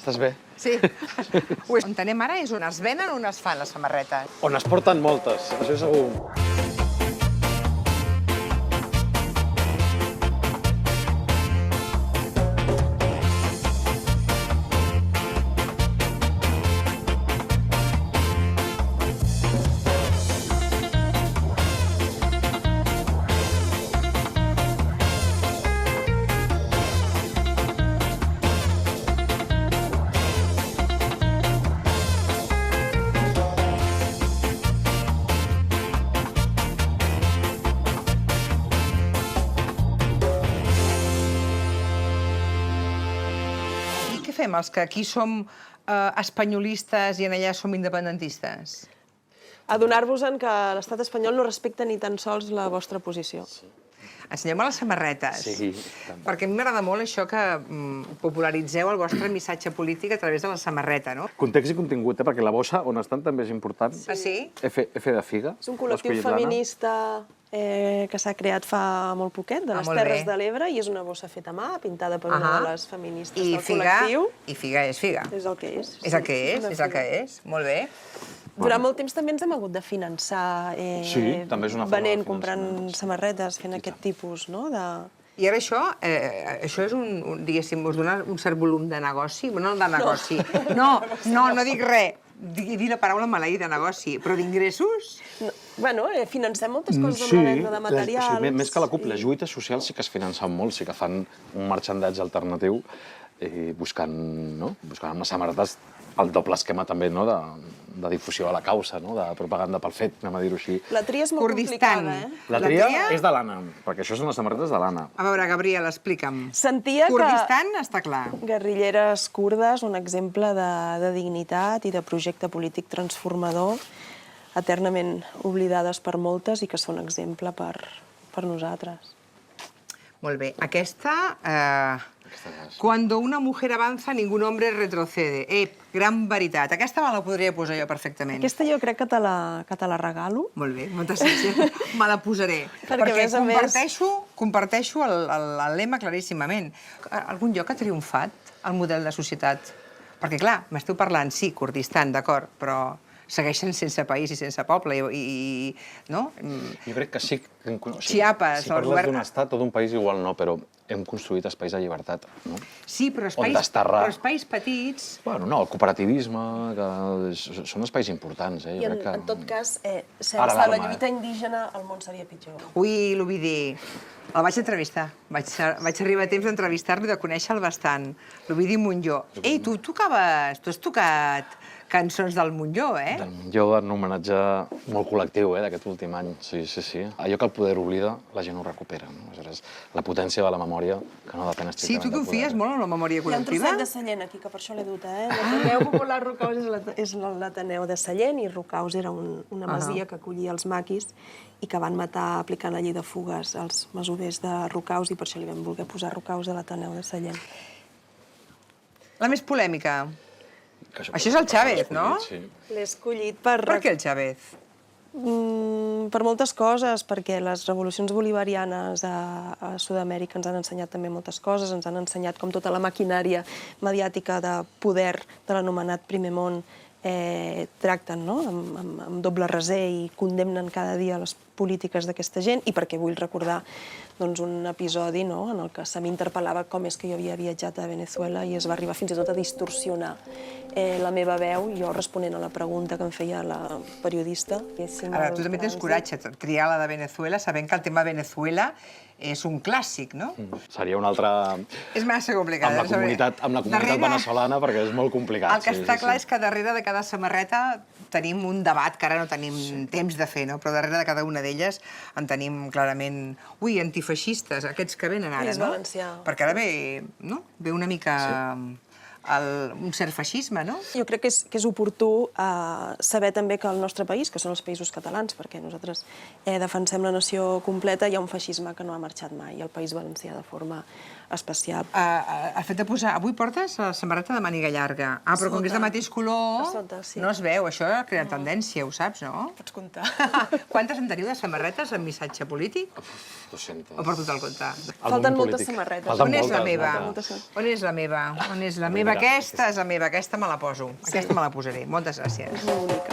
Estàs bé? Sí. On anem ara és on es venen o on es fan les samarretes. On es porten moltes, això segur. I què fem, els que aquí som espanyolistes i en allà som independentistes? Adonar-vos-en que l'estat espanyol no respecta ni tan sols la vostra posició. Ensenyeu-me les samarretes. Sí. Perquè a mi m'agrada molt això que popularitzeu el vostre missatge polític a través de la samarreta, no? Context i contingut, perquè la bossa on estan també és important. Ah, sí? F de figa. És un col·lectiu feminista que s'ha creat fa molt poquet, de les molt Terres bé. de l'Ebre, i és una bossa feta a mà, pintada per una de les feministes del figa, col·lectiu. I figa és figa. És el que és. És el que és, és el que és. Molt bé. Durant molt temps també ens hem hagut de finançar Sí, també és una forma de venent, finançament. comprant samarretes, fent aquest tipus, no? I ara això és diguéssim, us dona un cert volum de negoci? No de negoci. No dic res. Dir la paraula maleïda, negoci. Però d'ingressos? Bueno, financem moltes coses amb la venda de materials. Sí, més que la CUP, les lluites socials sí que es financen molt, sí que fan un marxandatge alternatiu buscant amb les samarretes el doble esquema també de difusió a la causa, de propaganda pel fet, anem a dir-ho així. La tria és molt complicada, eh? La tria és de l'Anna, perquè això són les samarretes de l'Anna. A veure, Gabriel, explica'm. Sentia que... Kurdistan està clar. Guerrilleres kurdes, un exemple de dignitat i de projecte polític transformador, eternament oblidades per moltes i que són exemple per nosaltres. Molt bé. Aquesta... Cuando una mujer avanza, ningún hombre retrocede. Gran veritat. Aquesta me la podria posar jo perfectament. Aquesta jo crec que te la regalo. Molt bé, moltes gràcies. Me la posaré. Perquè a més a més... comparteixo el lema claríssimament. Algun lloc ha triomfat el model de societat? Perquè, clar, m'esteu parlant, sí, Kurdistan, d'acord, però segueixen sense país i sense poble, no? Jo crec que sí. Chiapas, si parles d'un estat o d'un país, igual no, però hem construït espais de llibertat, no? Sí, però espais petits... Bueno, no, el cooperativisme, que són espais importants, I en tot cas, sense la lluita indígena el món seria pitjor. Ui, l'Ovidi, el vaig entrevistar. Vaig arribar a temps d'entrevistar-lo i de conèixer-lo bastant. L'Ovidi Montllor. Ei, tu has tocat cançons del Montllor, eh? Del Montllor, en un homenatge molt col·lectiu, d'aquest últim any. Sí. Allò que el poder oblida, la gent ho recupera. Aleshores, la potència de la memòria, que no depèn estrictament del poder. Sí, tu confies molt en la memòria col·lectiva? Hi ha un trosset de Sallent aquí, que per això l'he dut, eh? L'Ateneu Popular Rocaus és l'Ateneu de Sallent i Rocaus era una masia que acollia els maquis i que van matar aplicant la llei de fugues als masovers de Rocaus i per això li vam voler posar Rocaus a l'Ateneu de Sallent. La més polèmica. Això és el Chávez, no? Sí. L'he escollit per... Per què el Chávez? Per moltes coses, perquè les revolucions bolivarianes a Sud-amèrica ens han ensenyat també moltes coses, ens han ensenyat com tota la maquinària mediàtica de poder de l'anomenat primer món tracten amb doble raser i condemnen cada dia les polítiques d'aquesta gent, i perquè vull recordar un episodi en el que se m'interpel·lava com és que jo havia viatjat a Venezuela i es va arribar fins i tot a distorsionar la meva veu, jo responent a la pregunta que em feia la periodista. Ara, tu també tens coratge, triar la de Venezuela, sabent que el tema Venezuela és un clàssic, no? Seria una altra... És massa complicat. Amb la comunitat veneçolana, perquè és molt complicat. El que està clar és que darrere de cada samarreta tenim un debat que ara no tenim temps de fer, no? Però darrere de cada una d'elles en tenim clarament... Ui, antifeixistes, aquests que venen ara, no? És valencià. Perquè ara ve una mica... un cert feixisme, no? Jo crec que és oportú saber també que al nostre país, que són els països catalans, perquè nosaltres defensem la nació completa, hi ha un feixisme que no ha marxat mai, i el País Valencià de forma especial. El fet de posar... Avui portes la samarreta de màniga llarga. Però com que és de mateix color, no es veu. Això crea tendència, ho saps, no? Pots comptar. Quantes en teniu de samarretes amb missatge polític? 200. O per tot el compte? Falten moltes samarretes. On és la meva? On és la meva? On és la meva? Aquesta és la meva, aquesta me la poso. Aquesta me la posaré. Moltes gràcies. És molt bonica.